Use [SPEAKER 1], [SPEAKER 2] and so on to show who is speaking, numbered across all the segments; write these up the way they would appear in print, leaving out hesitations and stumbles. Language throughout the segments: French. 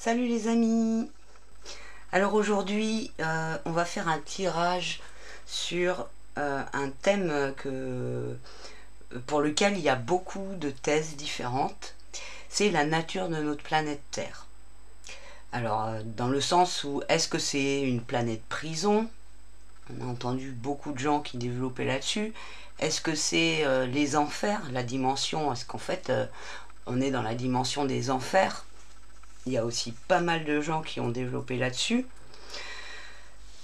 [SPEAKER 1] Salut les amis. Alors aujourd'hui on va faire un tirage sur un thème pour lequel il y a beaucoup de thèses différentes. C'est la nature de notre planète Terre. Alors dans le sens où est-ce que c'est une planète prison? On a entendu beaucoup de gens qui développaient là-dessus. Est-ce que c'est les enfers, la dimension? Est-ce qu'en fait on est dans la dimension des enfers? Il y a aussi pas mal de gens qui ont développé là-dessus.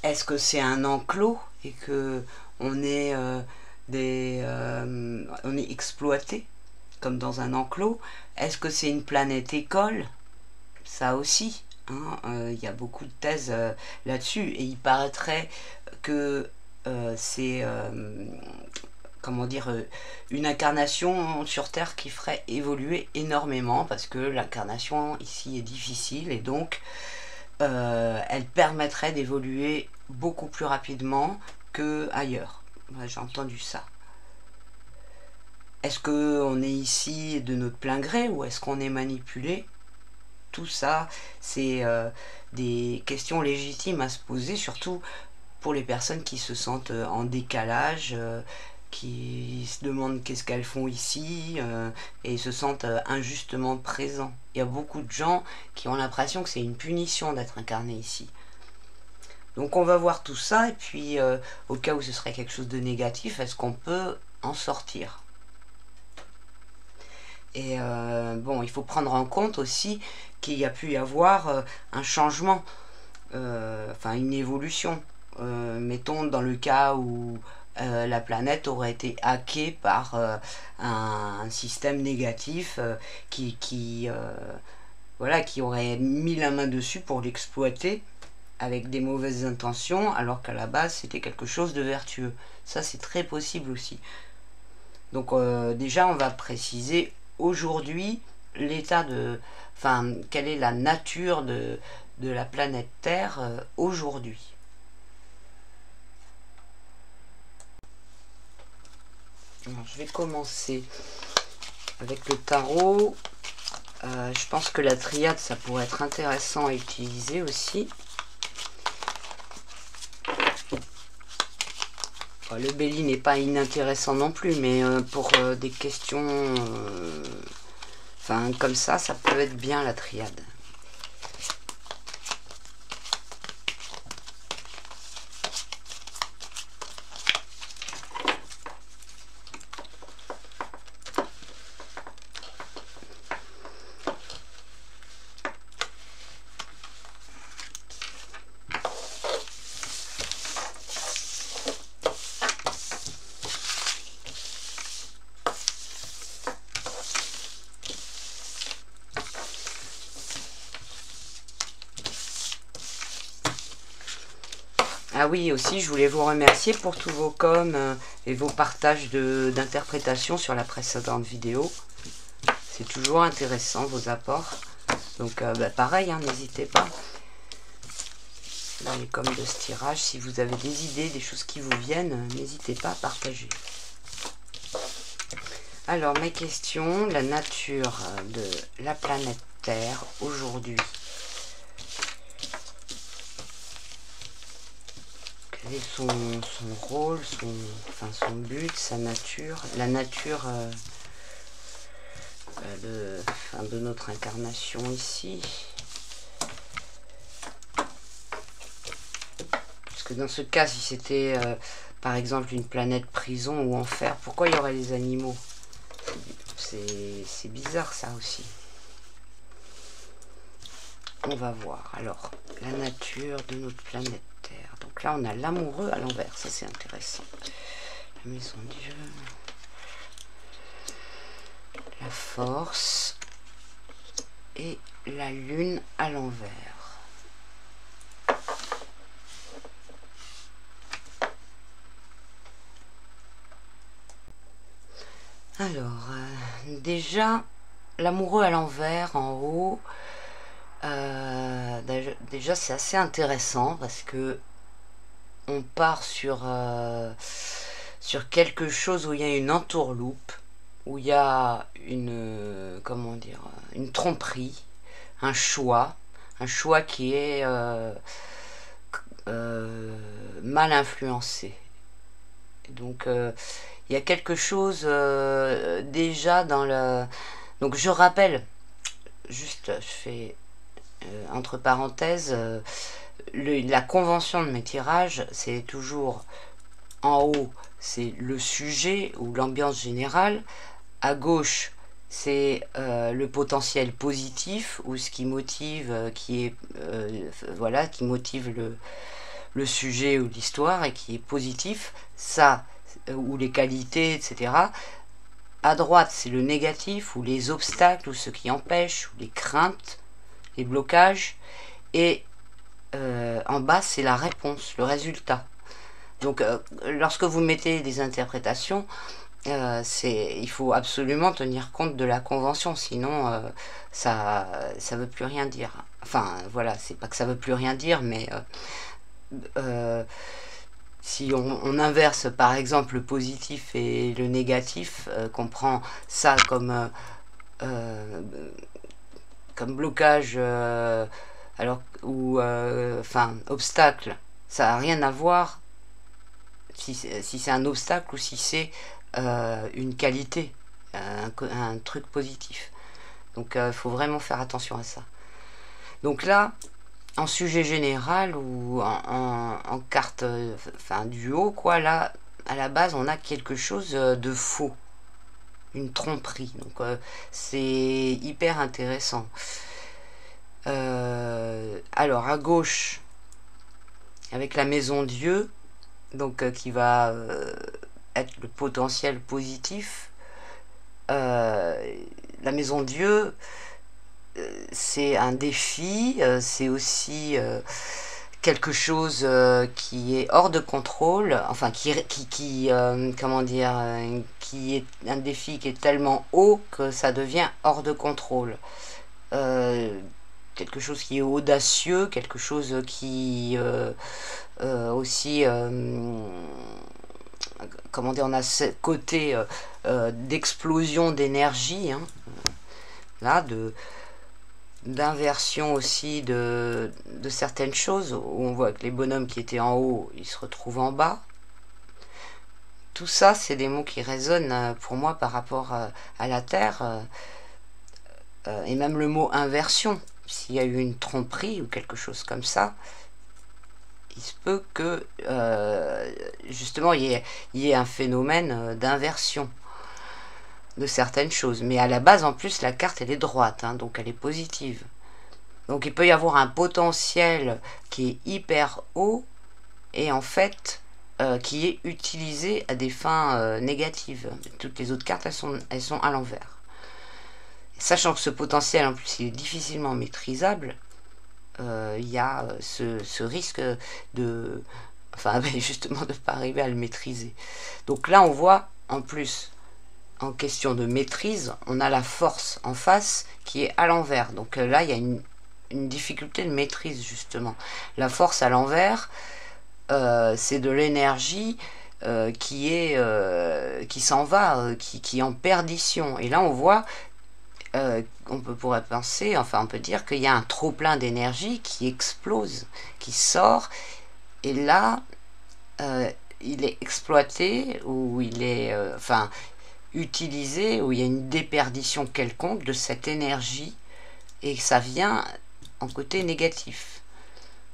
[SPEAKER 1] Est-ce que c'est un enclos et que on est on est exploité comme dans un enclos? Est-ce que c'est une planète école? Ça aussi, hein, y a beaucoup de thèses là-dessus, et il paraîtrait que c'est comment dire, une incarnation sur Terre qui ferait évoluer énormément, parce que l'incarnation ici est difficile, et donc elle permettrait d'évoluer beaucoup plus rapidement que ailleurs. J'ai entendu ça. Est-ce qu'on est ici de notre plein gré ou est-ce qu'on est manipulé? Tout ça, c'est des questions légitimes à se poser, surtout pour les personnes qui se sentent en décalage, qui se demandent qu'est-ce qu'elles font ici et se sentent injustement présents. Il y a beaucoup de gens qui ont l'impression que c'est une punition d'être incarné ici. Donc on va voir tout ça, et puis au cas où ce serait quelque chose de négatif, est-ce qu'on peut en sortir? Et bon, il faut prendre en compte aussi qu'il y a pu y avoir un changement, enfin une évolution. Mettons dans le cas où la planète aurait été hackée par un système négatif voilà, qui aurait mis la main dessus pour l'exploiter avec des mauvaises intentions, alors qu'à la base c'était quelque chose de vertueux. Ça, c'est très possible aussi. Donc déjà on va préciser aujourd'hui l'état de... Enfin, quelle est la nature de la planète Terre aujourd'hui. Alors, je vais commencer avec le tarot. Je pense que la triade, ça pourrait être intéressant à utiliser aussi. Le Béli n'est pas inintéressant non plus, mais pour des questions enfin, comme ça peut être bien la triade. Ah oui, aussi, je voulais vous remercier pour tous vos coms et vos partages d'interprétations sur la précédente vidéo. C'est toujours intéressant, vos apports. Donc, pareil, hein, n'hésitez pas. Dans les coms de ce tirage, si vous avez des idées, des choses qui vous viennent, n'hésitez pas à partager. Alors, mes questions, la nature de la planète Terre aujourd'hui. Quel est son rôle, son but, sa nature, la nature de notre incarnation ici. Parce que dans ce cas, si c'était par exemple une planète prison ou enfer, pourquoi il y aurait les animaux? C'est bizarre ça aussi. On va voir. Alors, la nature de notre planète Terre. Donc là, on a l'amoureux à l'envers. Ça, c'est intéressant. La maison de Dieu. La force. Et la lune à l'envers. Alors, déjà, l'amoureux à l'envers, en haut... déjà c'est assez intéressant parce que on part sur quelque chose où il y a une entourloupe, où il y a une comment dire, une tromperie, un choix, un choix qui est mal influencé. Donc il y a quelque chose déjà dans le... Donc je rappelle, juste je fais entre parenthèses, la convention de mes tirages, c'est toujours en haut, c'est le sujet ou l'ambiance générale. À gauche, c'est le potentiel positif ou ce qui motive, voilà, qui motive le sujet ou l'histoire et qui est positif. Ça, ou les qualités, etc. À droite, c'est le négatif ou les obstacles ou ce qui empêche ou les craintes, les blocages. Et en bas, c'est la réponse, le résultat. Donc, lorsque vous mettez des interprétations, il faut absolument tenir compte de la convention, sinon ça veut plus rien dire. Enfin, voilà, c'est pas que ça veut plus rien dire, mais si on inverse par exemple le positif et le négatif, qu'on prend ça comme blocage, alors ou enfin obstacle, ça n'a rien à voir si c'est un obstacle ou si c'est une qualité, un truc positif. Donc il faut vraiment faire attention à ça. Donc là, en sujet général ou en carte, enfin du haut, quoi, là, à la base, on a quelque chose de faux, une tromperie. Donc c'est hyper intéressant. Alors à gauche, avec la maison Dieu, donc qui va être le potentiel positif. La maison Dieu, c'est un défi, c'est aussi quelque chose qui est hors de contrôle, enfin comment dire, qui est un défi qui est tellement haut que ça devient hors de contrôle. Quelque chose qui est audacieux, quelque chose qui aussi, comment dire, on a ce côté d'explosion d'énergie, hein, là, d'inversion aussi de certaines choses, où on voit que les bonhommes qui étaient en haut, ils se retrouvent en bas. Tout ça, c'est des mots qui résonnent pour moi par rapport à la Terre, et même le mot inversion. S'il y a eu une tromperie ou quelque chose comme ça, il se peut que justement il y ait un phénomène d'inversion de certaines choses. Mais à la base, en plus, la carte, elle est droite, hein, donc elle est positive. Donc il peut y avoir un potentiel qui est hyper haut et en fait qui est utilisé à des fins négatives. Toutes les autres cartes, elles sont à l'envers. Sachant que ce potentiel, en plus, il est difficilement maîtrisable, il y a ce risque de... Enfin, justement, de ne pas arriver à le maîtriser. Donc là, on voit, en plus, en question de maîtrise, on a la force en face qui est à l'envers. Donc là, il y a une difficulté de maîtrise, justement. La force à l'envers, c'est de l'énergie qui s'en va, qui est en perdition. Et là, on voit... pourrait penser, enfin on peut dire qu'il y a un trop plein d'énergie qui explose, qui sort, et là il est exploité ou il est utilisé, où il y a une déperdition quelconque de cette énergie et ça vient en côté négatif.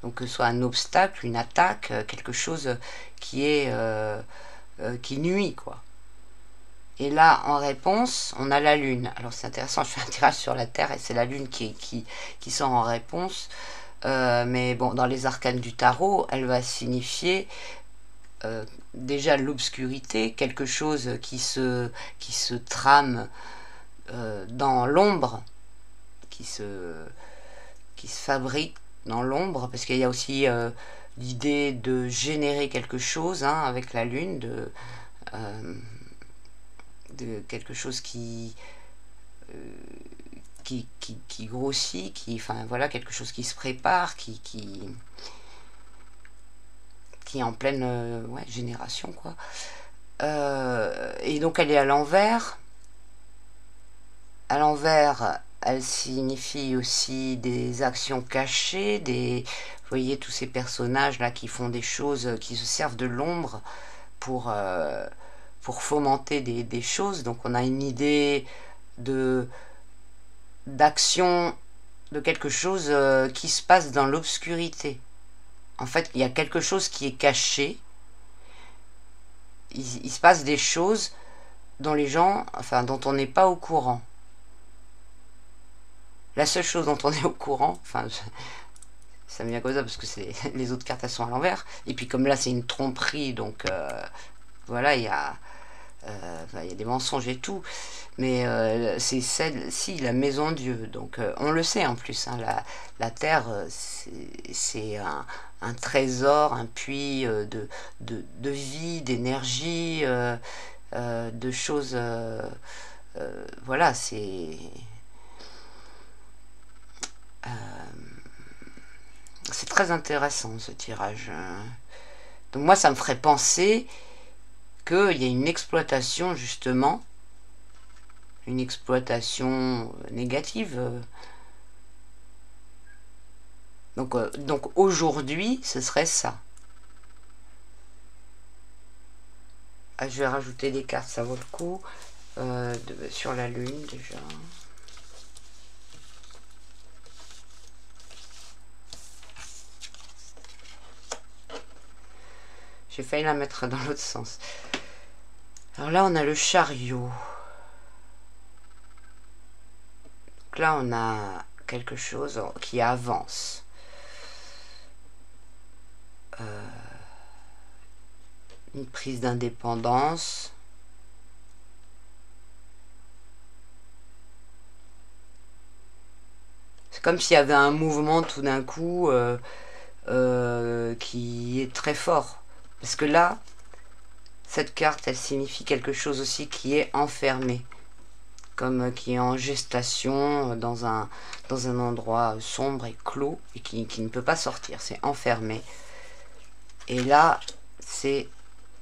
[SPEAKER 1] Donc que ce soit un obstacle, une attaque, quelque chose qui nuit, quoi. Et là, en réponse, on a la Lune. Alors c'est intéressant, je fais un tirage sur la Terre et c'est la Lune qui sort en réponse. Mais bon, dans les arcanes du tarot, elle va signifier déjà l'obscurité, quelque chose qui se trame dans l'ombre, qui se fabrique dans l'ombre, parce qu'il y a aussi l'idée de générer quelque chose, hein, avec la Lune, de quelque chose qui grossit, enfin voilà, quelque chose qui se prépare, qui est en pleine génération, quoi. Et donc elle est à l'envers. À l'envers, elle signifie aussi des actions cachées, vous voyez tous ces personnages là qui font des choses, qui se servent de l'ombre pour fomenter des choses. Donc on a une idée d'action, de quelque chose qui se passe dans l'obscurité. En fait, il y a quelque chose qui est caché. Il se passe des choses dont les gens, enfin, dont on n'est pas au courant. La seule chose dont on est au courant, enfin, ça me vient comme ça parce que les autres cartes elles sont à l'envers. Et puis comme là c'est une tromperie, donc voilà, il y a des mensonges et tout. Mais c'est celle-ci, la maison Dieu. Donc on le sait en plus, hein, la terre, c'est un trésor, un puits de vie, d'énergie, de choses. Voilà, c'est très intéressant ce tirage. Donc moi ça me ferait penser qu'il y a une exploitation justement, une exploitation négative. Donc aujourd'hui ce serait ça. Ah, je vais rajouter des cartes, ça vaut le coup. Sur la lune déjà. J'ai failli la mettre dans l'autre sens. Alors là, on a le chariot. Donc là, on a quelque chose qui avance. Une prise d'indépendance. C'est comme s'il y avait un mouvement tout d'un coup qui est très fort. Parce que là, cette carte, elle signifie quelque chose aussi qui est enfermé. Comme qui est en gestation dans un endroit sombre et clos et qui ne peut pas sortir. C'est enfermé. Et là, c'est,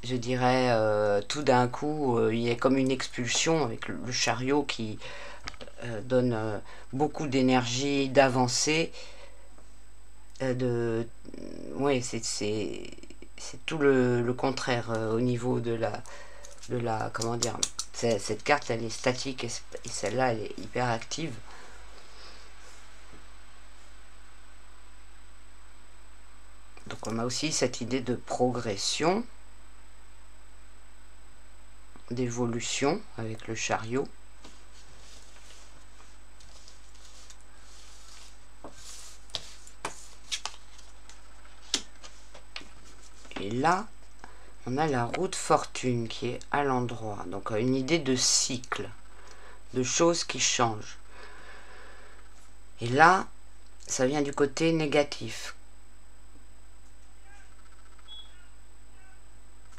[SPEAKER 1] je dirais, tout d'un coup, il y a comme une expulsion avec le chariot qui donne beaucoup d'énergie, d'avancée. Oui, c'est tout le contraire au niveau de la comment dire, cette carte elle est statique et celle-là elle est hyper active. Donc on a aussi cette idée de progression, d'évolution avec le chariot. Et là, on a la roue de fortune qui est à l'endroit. Donc une idée de cycle, de choses qui changent. Et là, ça vient du côté négatif.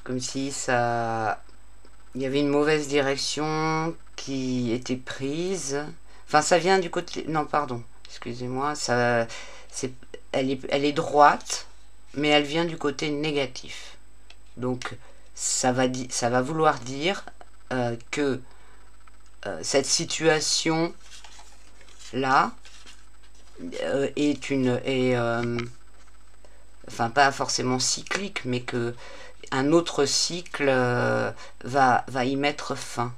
[SPEAKER 1] Comme si ça... il y avait une mauvaise direction qui était prise. Enfin, ça vient du côté... non, pardon, excusez-moi. Elle est droite, mais elle vient du côté négatif. Donc, ça va vouloir dire que cette situation-là enfin, pas forcément cyclique, mais que un autre cycle va y mettre fin.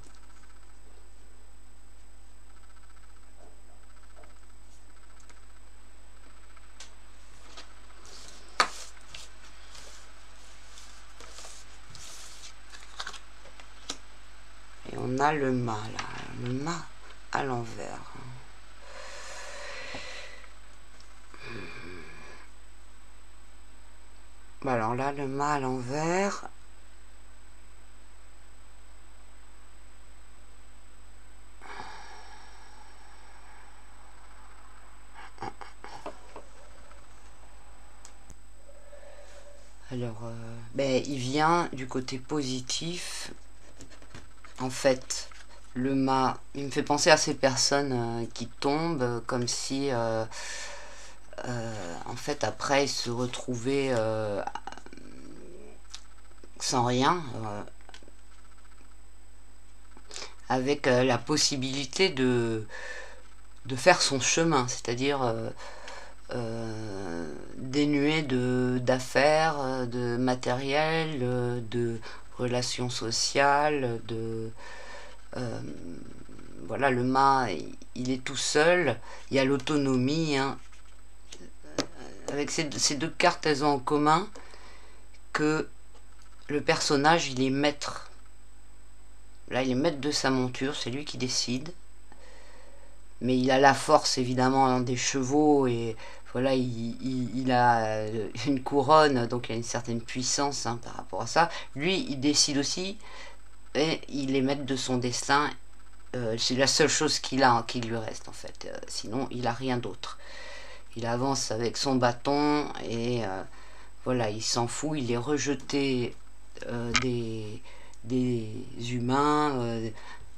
[SPEAKER 1] Et on a le mât là, le mât à l'envers. Bon, alors là, le mât à l'envers. Alors, il vient du côté positif. En fait, le mât, il me fait penser à ces personnes qui tombent comme si, en fait, après, ils se retrouvaient sans rien, avec la possibilité de faire son chemin, c'est-à-dire dénué d'affaires, de matériel, de relations sociales, voilà, le mât, il est tout seul, il y a l'autonomie, hein. Avec ces deux cartes, elles ont en commun que le personnage, il est maître. Là, il est maître de sa monture, c'est lui qui décide. Mais il a la force, évidemment, des chevaux, et voilà, il a une couronne, donc il a une certaine puissance, hein, par rapport à ça. Lui, il décide aussi, et il est maître de son destin. C'est la seule chose qu'il a, qui lui reste, en fait. Sinon, il a rien d'autre. Il avance avec son bâton, et voilà, il s'en fout, il est rejeté des humains,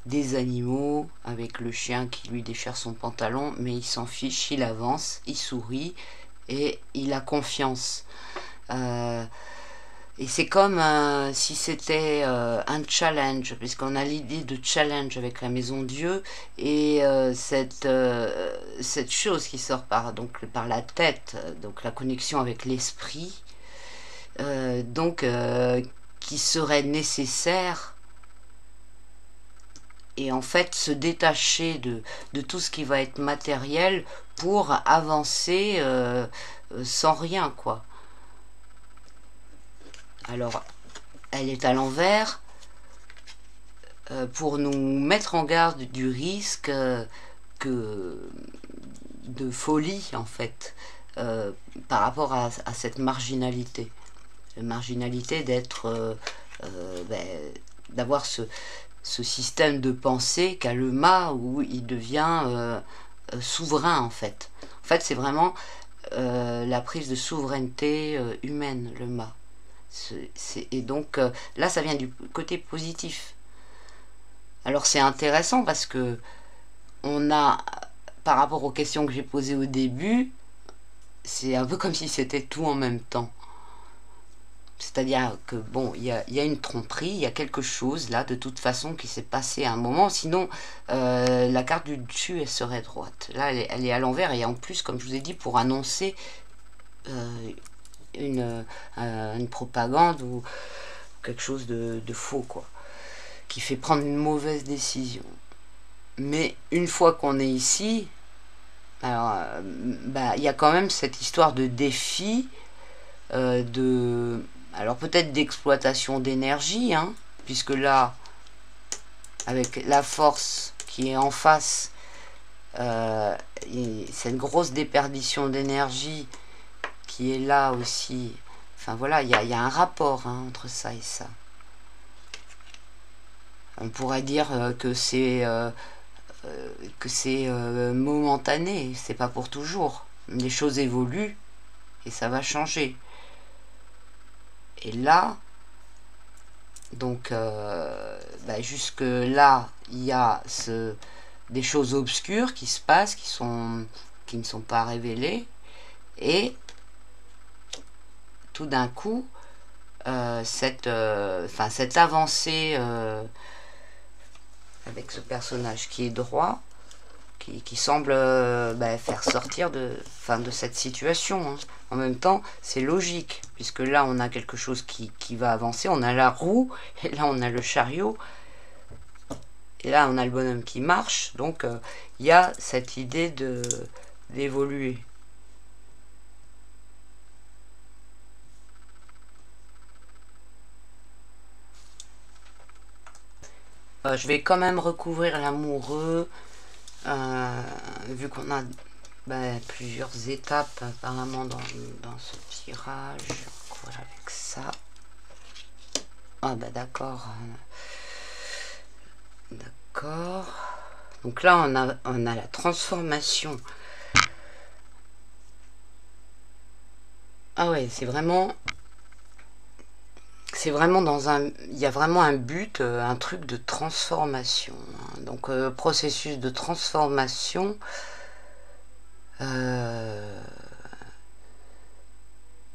[SPEAKER 1] des animaux, avec le chien qui lui déchire son pantalon, mais il s'en fiche, il avance, il sourit, et il a confiance. Et c'est comme si c'était un challenge, puisqu'on a l'idée de challenge avec la Maison Dieu, et cette chose qui sort par la tête, donc la connexion avec l'esprit, qui serait nécessaire, et en fait se détacher de tout ce qui va être matériel pour avancer sans rien, quoi. Alors, elle est à l'envers pour nous mettre en garde du risque de folie, en fait, par rapport à cette marginalité. La marginalité d'avoir ce système de pensée qu'a le mât, où il devient souverain, en fait. En fait, c'est vraiment la prise de souveraineté humaine, le mât. Et donc là, ça vient du côté positif. Alors c'est intéressant parce que on a, par rapport aux questions que j'ai posées au début, c'est un peu comme si c'était tout en même temps. C'est-à-dire que bon, il y a une tromperie, il y a quelque chose là de toute façon qui s'est passé à un moment, sinon la carte du dessus, elle serait droite. Là, elle est à l'envers, et en plus, comme je vous ai dit, pour annoncer une propagande ou quelque chose de faux, quoi, qui fait prendre une mauvaise décision. Mais une fois qu'on est ici, alors il y a quand même cette histoire de défi, alors peut-être d'exploitation d'énergie, hein, puisque là, avec la force qui est en face, cette grosse déperdition d'énergie qui est là aussi. Enfin voilà, il y a un rapport, hein, entre ça et ça. On pourrait dire que c'est momentané, c'est pas pour toujours. Les choses évoluent et ça va changer. Et là, donc jusque là, il y a des choses obscures qui se passent, qui ne sont pas révélées, et tout d'un coup, cette avancée avec ce personnage qui est droit, qui semble faire sortir de cette situation, hein. En même temps, c'est logique, puisque là, on a quelque chose qui va avancer, on a la roue, et là, on a le chariot, et là, on a le bonhomme qui marche, donc il y a cette idée d'évoluer. Je vais quand même recouvrir l'amoureux, vu qu'on a plusieurs étapes apparemment dans ce tirage. Voilà, avec ça. Ah d'accord. D'accord. Donc là, on a la transformation. Ah ouais, c'est vraiment dans il y a vraiment un but, un truc de transformation, hein. Donc processus de transformation,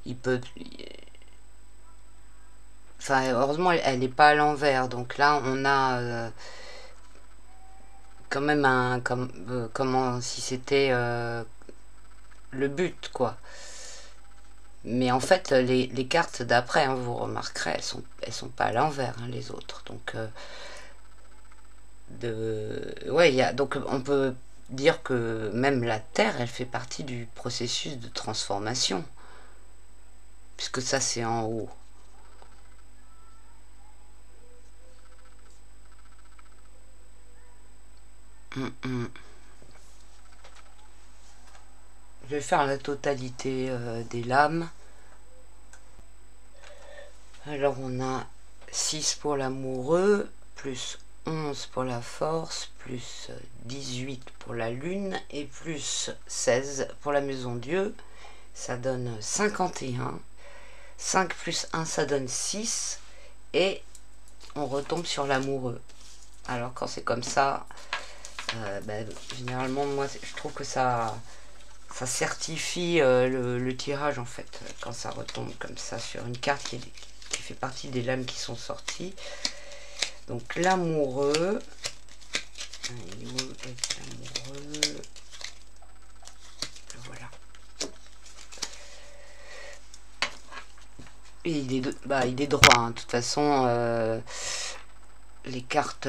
[SPEAKER 1] il peut, enfin heureusement elle n'est pas à l'envers, donc là on a quand même comment si c'était le but, quoi. Mais en fait, les cartes d'après, hein, vous remarquerez, elles sont pas à l'envers, hein, les autres. Donc, ouais, donc on peut dire que même la Terre, elle fait partie du processus de transformation, puisque ça, c'est en haut. Je vais faire la totalité des lames. Alors on a 6 pour l'amoureux, plus 11 pour la force, plus 18 pour la lune et plus 16 pour la maison Dieu. Ça donne 51. 5 plus 1, ça donne 6. Et on retombe sur l'amoureux. Alors quand c'est comme ça, généralement moi je trouve que ça certifie le tirage en fait, quand ça retombe comme ça sur une carte qui fait partie des lames qui sont sorties. Donc l'amoureux, voilà. Et il est droit, hein. De toute façon, les cartes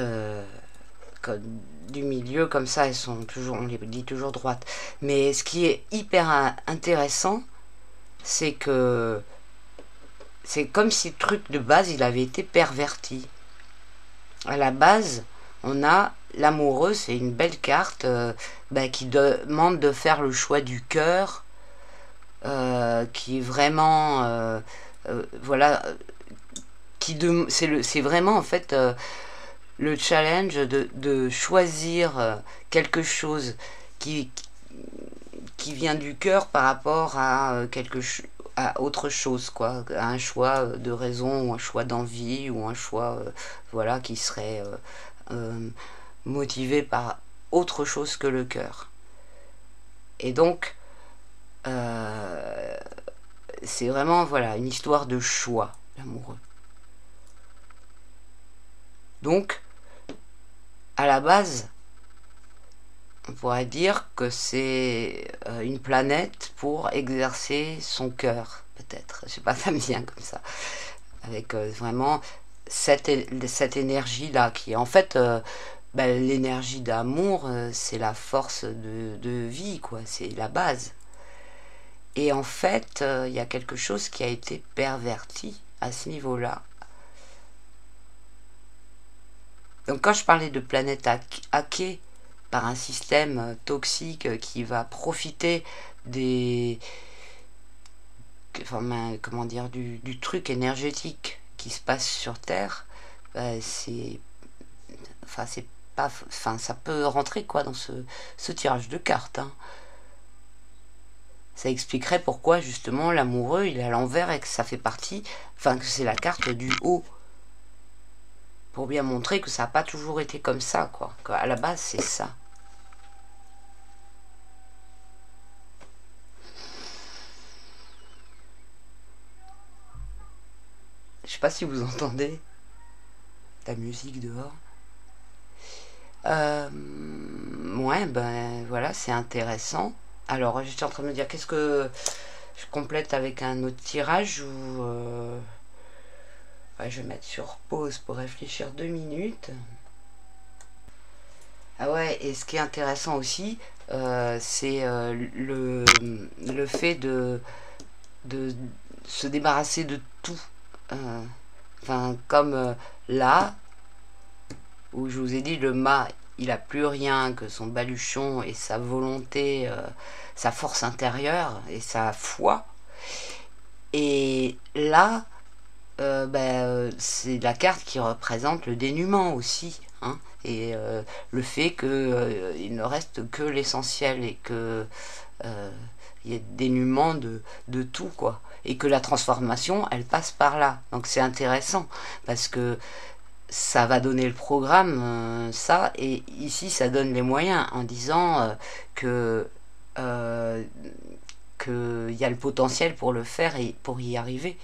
[SPEAKER 1] du milieu comme ça, elles sont toujours, on les dit toujours droites. Mais ce qui est hyper intéressant, c'est que c'est comme si le truc de base il avait été perverti. À la base, on a l'amoureux, c'est une belle carte qui demande de faire le choix du cœur, qui est vraiment voilà, c'est vraiment en fait le challenge de choisir quelque chose qui vient du cœur par rapport à à autre chose, quoi, à un choix de raison ou un choix d'envie ou un choix voilà, qui serait motivé par autre chose que le cœur. Et donc c'est vraiment voilà une histoire de choix, l'amoureux. Donc à la base, on pourrait dire que c'est une planète pour exercer son cœur, peut-être. Je sais pas, ça me vient comme ça. Avec vraiment cette énergie-là, qui est en fait l'énergie d'amour, c'est la force de vie, quoi. C'est la base. Et en fait, il y a quelque chose qui a été perverti à ce niveau-là. Donc quand je parlais de planète hackée par un système toxique qui va profiter comment dire, du truc énergétique qui se passe sur Terre, c'est pas, ça peut rentrer quoi dans ce tirage de cartes, hein. Ça expliquerait pourquoi justement l'amoureux il est à l'envers et que ça fait partie, que c'est la carte du haut. Pour bien montrer que ça n'a pas toujours été comme ça, quoi. À la base, c'est ça. Je sais pas si vous entendez la musique dehors. Ouais, ben voilà, c'est intéressant. Alors, j'étais en train de me dire, qu'est-ce que je complète avec un autre tirage ou... Ouais, je vais mettre sur pause pour réfléchir 2 minutes. Ah ouais, et ce qui est intéressant aussi, c'est le fait de se débarrasser de tout. Comme là, où je vous ai dit, le mât, il a plus rien que son baluchon et sa volonté, sa force intérieure et sa foi. Et là, c'est la carte qui représente le dénuement aussi, hein, et le fait que il ne reste que l'essentiel et que il y ait dénuement de tout, quoi, et que la transformation elle passe par là. Donc c'est intéressant parce que ça va donner le programme, ça, et ici ça donne les moyens en disant que qu'il y a le potentiel pour le faire et pour y arriver.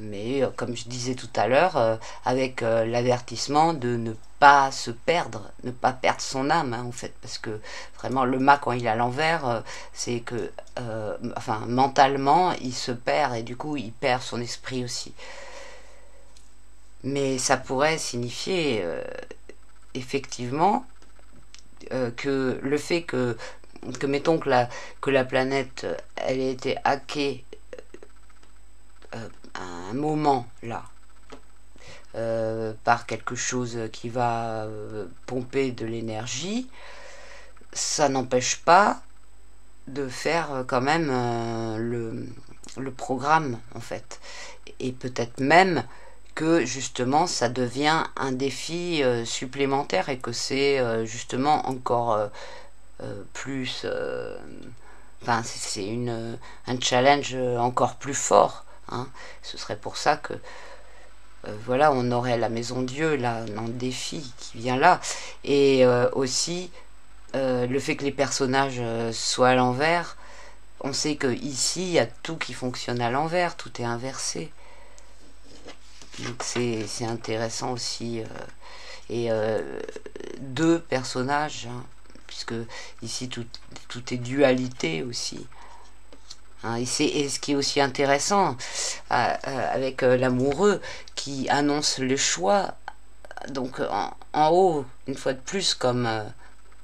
[SPEAKER 1] mais comme je disais tout à l'heure, avec l'avertissement de ne pas se perdre, ne pas perdre son âme, hein, en fait, parce que vraiment le mât quand il est à l'envers, c'est que, enfin, mentalement, il se perd et du coup, il perd son esprit aussi. Mais ça pourrait signifier effectivement que le fait que mettons que la planète elle ait été hackée à un moment là par quelque chose qui va pomper de l'énergie, ça n'empêche pas de faire quand même le programme en fait, et peut-être même que justement ça devient un défi supplémentaire et que c'est justement encore plus enfin c'est un challenge encore plus fort, hein. Ce serait pour ça que voilà, on aurait la maison Dieu là dans le défi qui vient là, et aussi le fait que les personnages soient à l'envers. On sait que ici il y a tout qui fonctionne à l'envers, tout est inversé. Donc c'est intéressant aussi. Et deux personnages, hein, puisque ici tout est dualité aussi. Hein, et ce qui est aussi intéressant avec l'amoureux qui annonce le choix. Donc en haut, une fois de plus, comme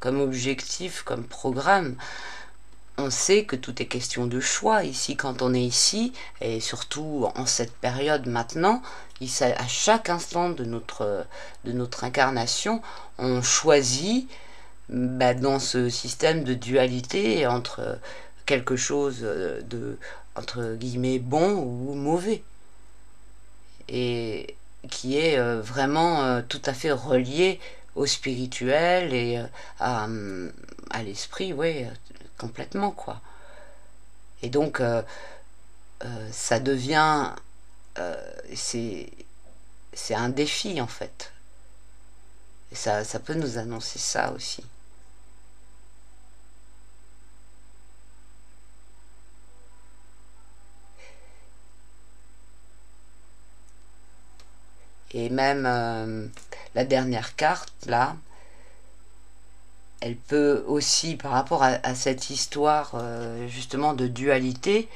[SPEAKER 1] objectif, comme programme, on sait que tout est question de choix ici, quand on est ici, et surtout en cette période maintenant, à chaque instant de notre incarnation, on choisit dans ce système de dualité entre quelque chose de, entre guillemets, bon ou mauvais, et qui est vraiment tout à fait relié au spirituel et à l'esprit, ouais, complètement, quoi. Et donc ça devient c'est un défi en fait, et ça peut nous annoncer ça aussi. Et même la dernière carte là, elle peut aussi, par rapport à cette histoire justement de dualité,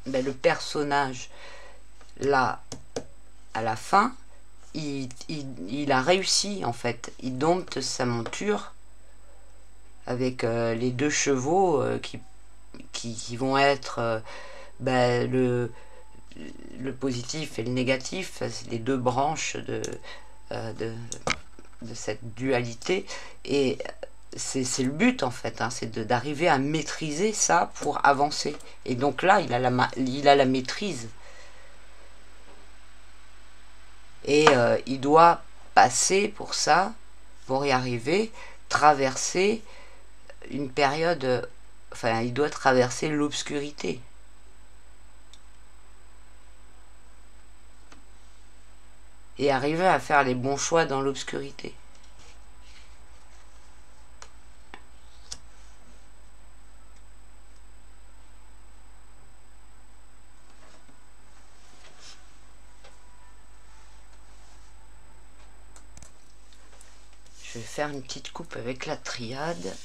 [SPEAKER 1] le personnage là à la fin, il a réussi en fait, il dompte sa monture avec les deux chevaux qui vont être le positif et le négatif, les deux branches de cette dualité. Et c'est le but en fait, hein, c'est d'arriver à maîtriser ça pour avancer. Et donc là, il a la maîtrise. Et il doit passer pour ça, pour y arriver, traverser une période, enfin il doit traverser l'obscurité. Et arriver à faire les bons choix dans l'obscurité. Je vais faire une petite coupe avec la triade.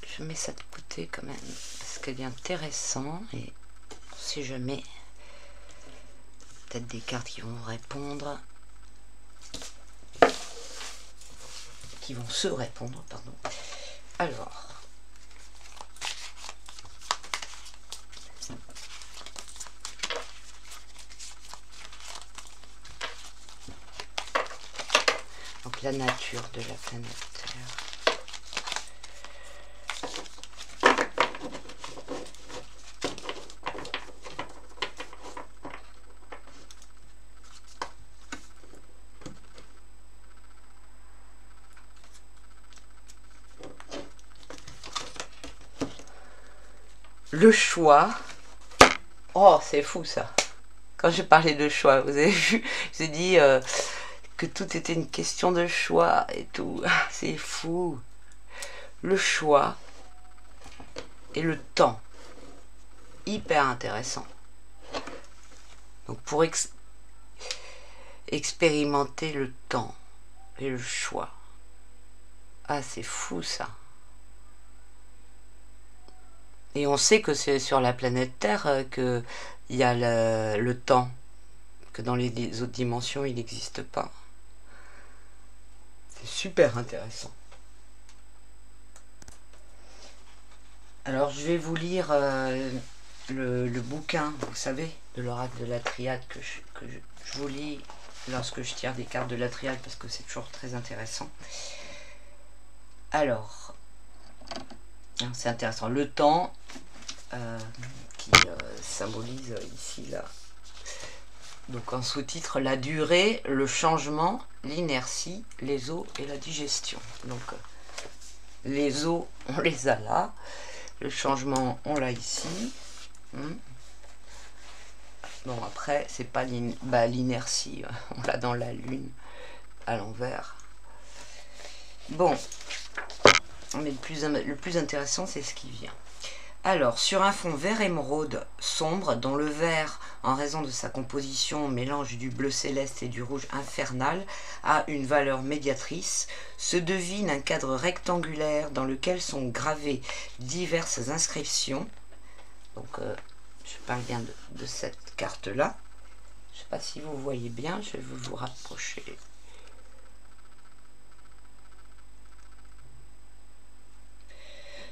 [SPEAKER 1] Je mets ça de côté quand même, parce qu'elle est intéressante, et on sait jamais. Peut-être des cartes qui vont répondre. Qui vont se répondre, pardon. Alors. Donc la nature de la planète Terre. Le choix. Oh, c'est fou ça. Quand j'ai parlé de choix, vous avez vu, j'ai dit que tout était une question de choix et tout. C'est fou. Le choix et le temps. Hyper intéressant. Donc expérimenter le temps et le choix. Ah, c'est fou ça. Et on sait que c'est sur la planète Terre qu'il y a le temps, que dans les autres dimensions, il n'existe pas. C'est super intéressant. Alors, je vais vous lire le bouquin, vous savez, de l'oracle de la triade que je vous lis lorsque je tire des cartes de la triade, parce que c'est toujours très intéressant. Alors, c'est intéressant. Le temps, qui symbolise ici, là. Donc en sous-titre, la durée, le changement, l'inertie, les os et la digestion. Donc les os, on les a là. Le changement, on l'a ici. Bon, après, c'est pas l'inertie, on l'a dans la lune, à l'envers. Bon, mais le plus intéressant, c'est ce qui vient. Alors, sur un fond vert émeraude sombre, dont le vert, en raison de sa composition, mélange du bleu céleste et du rouge infernal, a une valeur médiatrice, se devine un cadre rectangulaire dans lequel sont gravées diverses inscriptions. Donc, je parle bien de cette carte-là. Je ne sais pas si vous voyez bien, je vais vous rapprocher.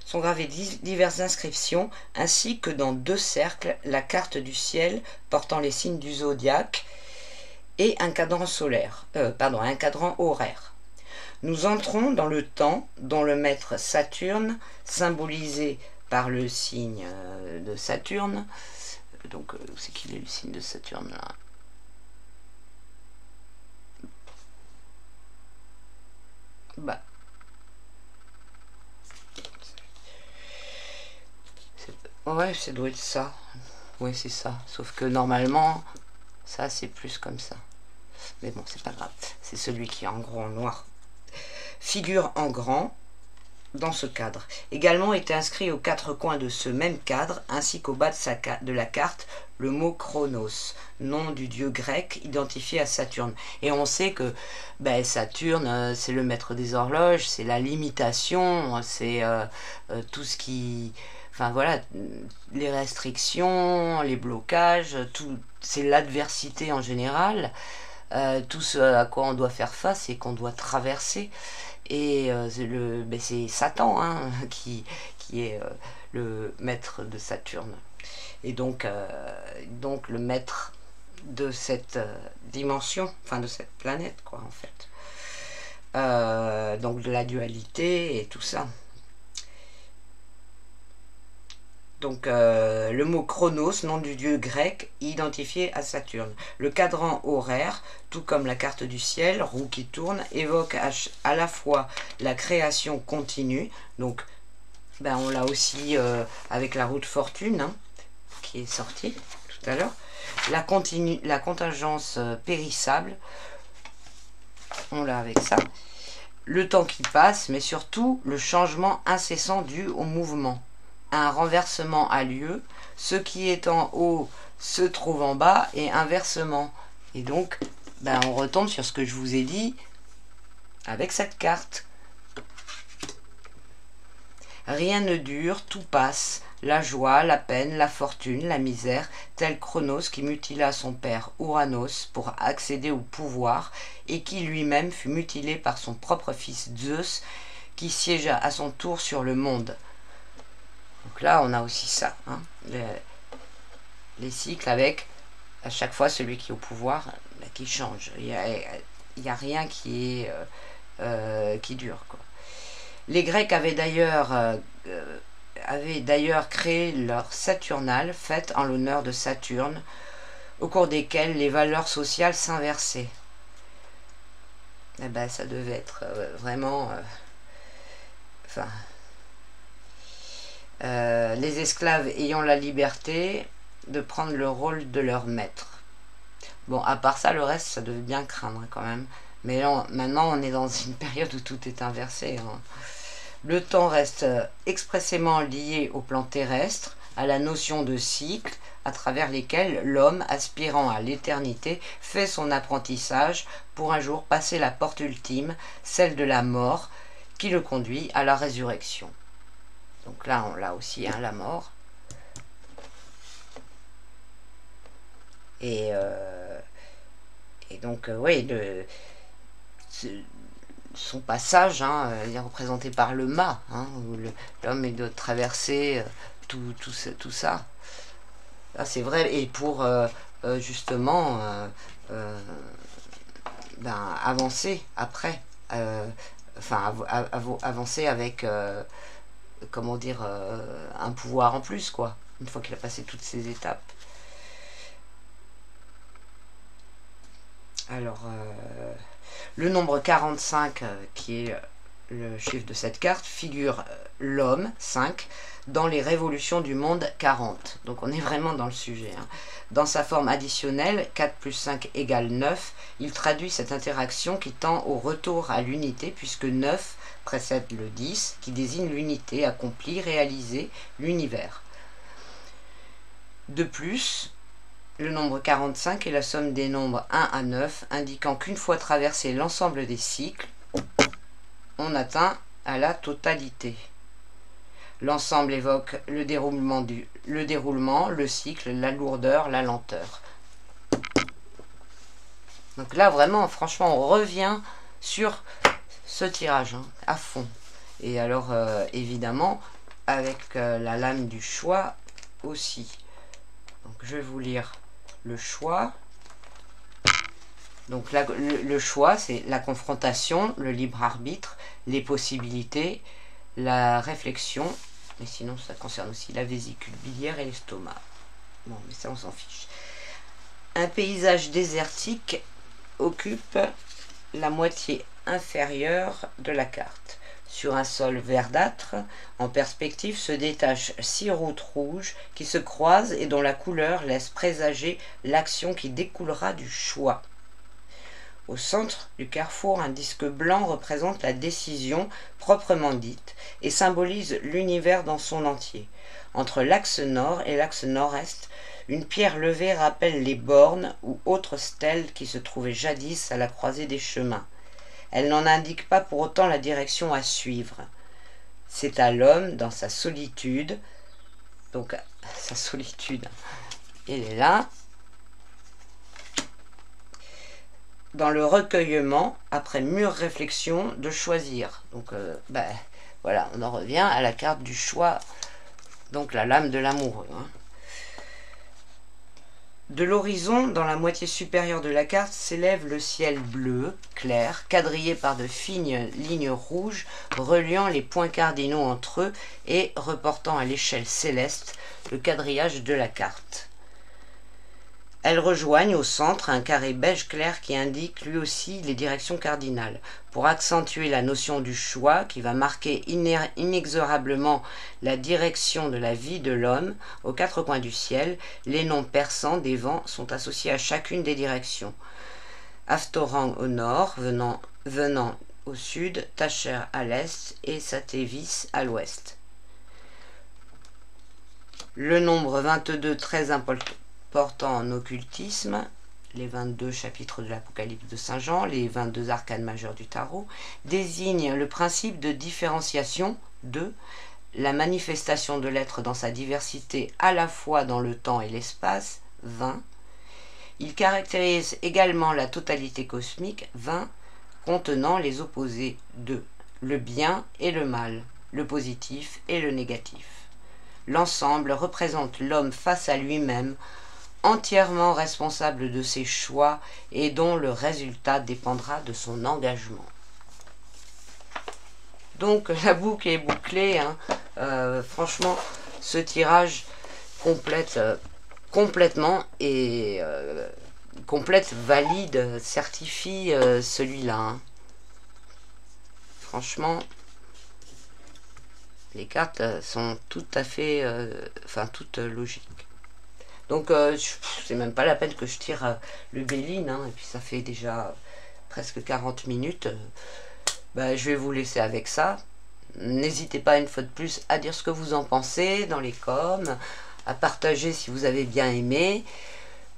[SPEAKER 1] Sont gravées diverses inscriptions, ainsi que dans 2 cercles, la carte du ciel portant les signes du zodiaque et un cadran solaire, un cadran horaire. Nous entrons dans le temps dont le maître Saturne, symbolisé par le signe de Saturne, donc c'est qu'il est le signe de Saturne là. Bah. Ouais, ça doit être ça. Ouais, c'est ça. Sauf que normalement, ça c'est plus comme ça. Mais bon, c'est pas grave. C'est celui qui est en gros en noir. Figure en grand dans ce cadre. Également était inscrit aux 4 coins de ce même cadre, ainsi qu'au bas de la carte, le mot Chronos, nom du dieu grec identifié à Saturne. Et on sait que Saturne, c'est le maître des horloges, c'est la limitation, c'est tout ce qui... Enfin voilà, les restrictions, les blocages, tout, c'est l'adversité en général, tout ce à quoi on doit faire face et qu'on doit traverser. Et c'est Satan qui est le maître de Saturne. Et donc le maître de cette dimension, enfin de cette planète, quoi, en fait. Donc de la dualité et tout ça. Donc le mot Chronos, nom du dieu grec, identifié à Saturne. Le cadran horaire, tout comme la carte du ciel, roue qui tourne, évoque à la fois la création continue, donc on l'a aussi avec la roue de fortune, qui est sortie tout à l'heure, la contingence périssable, on l'a avec ça, le temps qui passe, mais surtout le changement incessant dû au mouvement. Un renversement a lieu, ce qui est en haut se trouve en bas et inversement. Et donc, on retombe sur ce que je vous ai dit avec cette carte. Rien ne dure, tout passe, la joie, la peine, la fortune, la misère, tel Chronos qui mutila son père Ouranos pour accéder au pouvoir et qui lui-même fut mutilé par son propre fils Zeus qui siégea à son tour sur le monde. Donc là, on a aussi ça, les cycles avec, à chaque fois, celui qui est au pouvoir, qui change. Il n'y a rien qui dure, quoi. Les Grecs avaient d'ailleurs créé leur Saturnale, fête en l'honneur de Saturne, au cours desquelles les valeurs sociales s'inversaient. Ça devait être vraiment... les esclaves ayant la liberté de prendre le rôle de leur maître. Bon, à part ça, le reste, ça devait bien craindre quand même. Mais là, maintenant, on est dans une période où tout est inversé. Le temps reste expressément lié au plan terrestre, à la notion de cycle, à travers lesquels l'homme, aspirant à l'éternité, fait son apprentissage pour un jour passer la porte ultime, celle de la mort, qui le conduit à la résurrection. Donc là, on l'a aussi, hein, la mort. Et donc, oui, son passage, hein, il est représenté par le mât, hein, où l'homme doit traverser tout ça. Là, c'est vrai, et pour justement avancer après, avancer avec, comment dire, un pouvoir en plus, quoi, une fois qu'il a passé toutes ces étapes. Alors, le nombre 45, qui est le chiffre de cette carte, figure l'homme, 5, dans les révolutions du monde 40. Donc on est vraiment dans le sujet. Hein. Dans sa forme additionnelle, 4 plus 5 égale 9, il traduit cette interaction qui tend au retour à l'unité, puisque 9 précède le 10, qui désigne l'unité accomplie, réalisée, l'univers. De plus, le nombre 45 est la somme des nombres 1 à 9, indiquant qu'une fois traversé l'ensemble des cycles, on atteint à la totalité. L'ensemble évoque le déroulement, le cycle, la lourdeur, la lenteur. Donc là, vraiment, franchement, on revient sur ce tirage, hein, à fond. Et alors, évidemment, avec la lame du choix aussi. Donc, je vais vous lire le choix. Donc là, le choix, c'est la confrontation, le libre arbitre, les possibilités, la réflexion, mais sinon ça concerne aussi la vésicule biliaire et l'estomac. Bon, mais ça on s'en fiche. Un paysage désertique occupe la moitié inférieure de la carte. Sur un sol verdâtre, en perspective, se détachent 6 routes rouges qui se croisent et dont la couleur laisse présager l'action qui découlera du choix. Au centre du carrefour, un disque blanc représente la décision proprement dite et symbolise l'univers dans son entier. Entre l'axe nord et l'axe nord-est, une pierre levée rappelle les bornes ou autres stèles qui se trouvaient jadis à la croisée des chemins. Elle n'en indique pas pour autant la direction à suivre. C'est à l'homme, dans sa solitude, donc sa solitude, il est là, dans le recueillement, après mûre réflexion, de choisir. Donc, voilà, on en revient à la carte du choix, donc la lame de l'amoureux. Hein. De l'horizon, dans la moitié supérieure de la carte, s'élève le ciel bleu, clair, quadrillé par de fines lignes rouges, reliant les points cardinaux entre eux et reportant à l'échelle céleste le quadrillage de la carte. Elles rejoignent au centre un carré beige clair qui indique lui aussi les directions cardinales. Pour accentuer la notion du choix qui va marquer inexorablement la direction de la vie de l'homme, aux 4 coins du ciel, les noms persans des vents sont associés à chacune des directions. Aftorang au nord, venant au sud, Tacher à l'est et Satévis à l'ouest. Le nombre 22, très important en occultisme, les 22 chapitres de l'Apocalypse de Saint Jean, les 22 arcanes majeurs du tarot, désigne le principe de différenciation de la manifestation de l'être dans sa diversité à la fois dans le temps et l'espace, 20. Il caractérise également la totalité cosmique, 20, contenant les opposés de le bien et le mal, le positif et le négatif. L'ensemble représente l'homme face à lui-même, entièrement responsable de ses choix et dont le résultat dépendra de son engagement. Donc la boucle est bouclée, hein. Franchement, ce tirage complète complètement et complète, valide, certifie celui-là. Hein. Franchement, les cartes sont tout à fait, toutes logiques. Donc, c'est même pas la peine que je tire le Béline, hein, et puis ça fait déjà presque 40 minutes. Je vais vous laisser avec ça. N'hésitez pas une fois de plus à dire ce que vous en pensez dans les coms, à partager si vous avez bien aimé.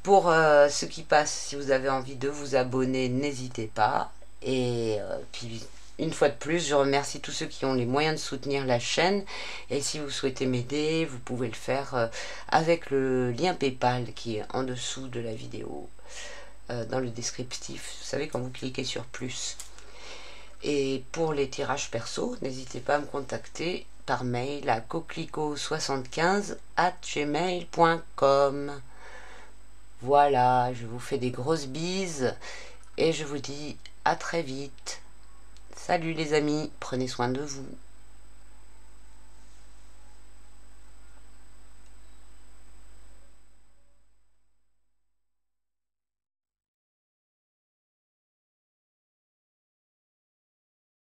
[SPEAKER 1] Pour ceux qui passent, si vous avez envie de vous abonner, n'hésitez pas. Et puis une fois de plus, je remercie tous ceux qui ont les moyens de soutenir la chaîne. Et si vous souhaitez m'aider, vous pouvez le faire avec le lien PayPal qui est en dessous de la vidéo, dans le descriptif. Vous savez, quand vous cliquez sur plus. Et pour les tirages perso, n'hésitez pas à me contacter par mail à coquelicot75@gmail.com. Voilà, je vous fais des grosses bises et je vous dis à très vite. Salut les amis, prenez soin de vous.